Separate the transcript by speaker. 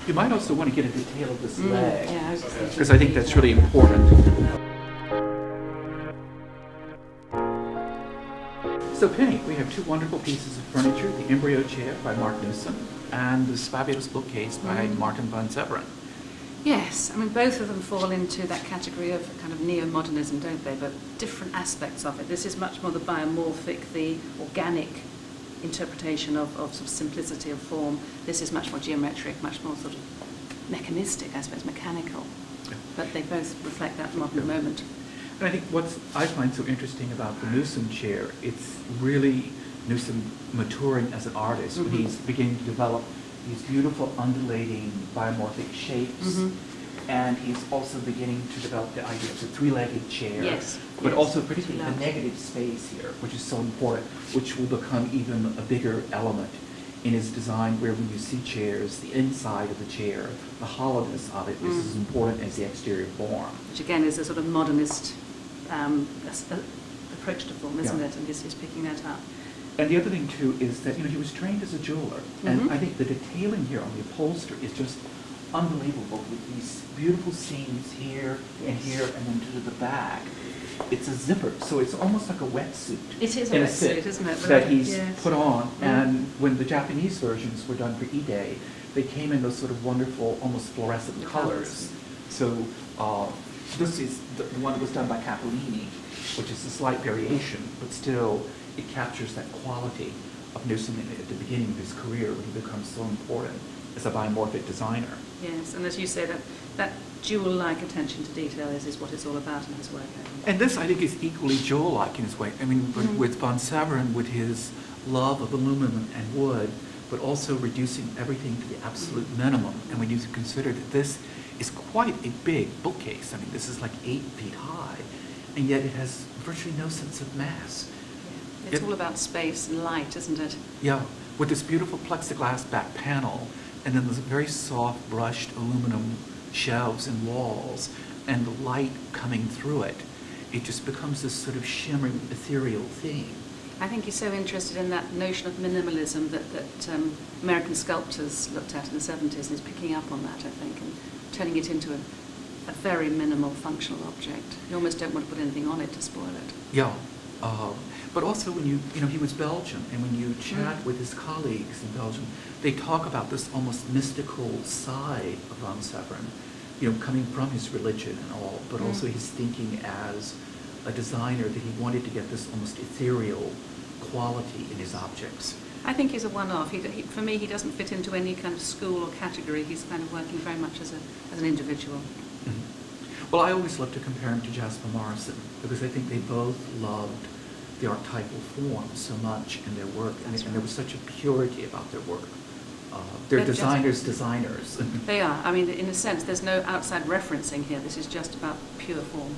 Speaker 1: You might also want to get a detail of this leg,
Speaker 2: yeah,
Speaker 1: because I think that's really important. So Penny, we have two wonderful pieces of furniture, the Embryo chair by Marc Newson and this fabulous bookcase by Maarten Van Severen.
Speaker 2: Yes, I mean both of them fall into that category of kind of neo-modernism, don't they? But different aspects of it. This is much more the biomorphic, the organic interpretation of sort of simplicity of form. This is much more geometric, much more sort of mechanistic, I suppose, mechanical. Yeah. But they both reflect that modern moment.
Speaker 1: And I think what I find so interesting about the Newson chair, it's really Newson maturing as an artist when he's beginning to develop these beautiful undulating biomorphic shapes. And he's also beginning to develop the idea of the three-legged chair, but also particularly the negative space here, which is so important, which will become even a bigger element in his design, where when you see chairs, the inside of the chair, the hollowness of it is as important as the exterior form.
Speaker 2: Which again is a sort of modernist approach to form, isn't it? And he's picking that up.
Speaker 1: And the other thing too is that he was trained as a jeweler, and I think the detailing here on the upholstery is just unbelievable, with these beautiful seams here and here and then to the back. It's a zipper, so it's almost like a wetsuit.
Speaker 2: It is a wetsuit, isn't it?
Speaker 1: That he's put on, and when the Japanese versions were done for E-Day, they came in those sort of wonderful, almost fluorescent colors. So this is the one that was done by Cappellini, which is a slight variation, but still it captures that quality of Newson at the beginning of his career when he becomes so important as a biomorphic designer. Yes,
Speaker 2: and as you say, that jewel-like attention to detail is what it's all about in his work.
Speaker 1: And this, I think, is equally jewel-like in his way. I mean, with Van Severen, with his love of aluminum and wood, but also reducing everything to the absolute minimum. And when you consider that this is quite a big bookcase, I mean, this is like 8 feet high, and yet it has virtually no sense of mass.
Speaker 2: It's all about space and light, isn't it?
Speaker 1: Yeah, with this beautiful plexiglass back panel, and then those very soft brushed aluminum shelves and walls, and the light coming through it. It just becomes this sort of shimmering, ethereal thing.
Speaker 2: I think he's so interested in that notion of minimalism that American sculptors looked at in the 70s, and he's picking up on that, I think, and turning it into a very minimal functional object. You almost don't want to put anything on it to spoil it.
Speaker 1: Yeah. But also when he was Belgian, and when you chat with his colleagues in Belgium, they talk about this almost mystical side of Van Severen, coming from his religion and all, but also his thinking as a designer, that he wanted to get this almost ethereal quality in his objects.
Speaker 2: I think he's a one-off. For me, he doesn't fit into any kind of school or category. He's kind of working very much as an individual.
Speaker 1: Well, I always love to compare him to Jasper Morrison, because I think they both loved the archetypal form so much in their work, and there was such a purity about their work. They're designers.
Speaker 2: They are. I mean, in a sense, there's no outside referencing here. This is just about pure form.